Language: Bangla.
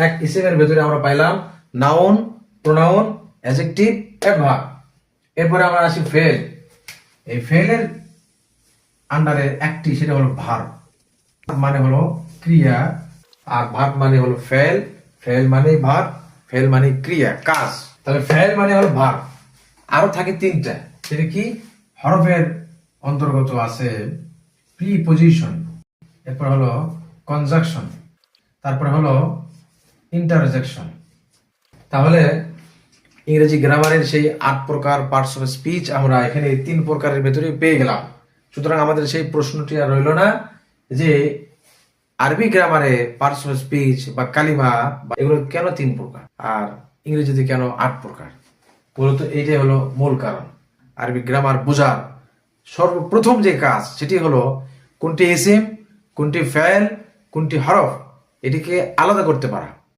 এক ইসিমের ভেতরে আমরা পাইলাম নাউন, প্রোনাউন, অ্যাডজেক্টিভ, অ্যাডভার্ব। এরপরে আমরা আসি ফেল। এই ফেলের আন্ডারে একটি, সেটা হলো ভার্ব। মানে হলো ক্রিয়া, আর ভার্ব মানে হলো ফেল। ফেল মানে ভার্ব, ফেল মানে ক্রিয়া, কাজ। তাহলে ফেল মানে হলো ভার্ব। আরো থাকে তিনটা, সেটা কি? হরফের অন্তর্গত আছে প্রিপজিশন, এরপর হলো কনজাংশন, তারপর হলো ইন্টারজেকশন। তাহলে ইংরেজি গ্রামারের সেই 8 প্রকার পার্টস অফ স্পিচ আমরা এখানে 3 প্রকারের ভেতরে পেয়ে গেলাম। সুতরাং আমাদের সেই প্রশ্নটি আর রইল না যে আরবি গ্রামারে পার্টস অফ স্পিচ বা কালিমা এগুলো কেন 3 প্রকার আর ইংরেজিতে কেন 8 প্রকার। মূলত এইটাই হলো মূল কারণ। আরবি গ্রামার বোঝার সর্বপ্রথম যে কাজ, সেটি হলো কোনটি ইসিম, কোনটি ফেল, কোনটি হরফ, এটিকে আলাদা করতে পারা।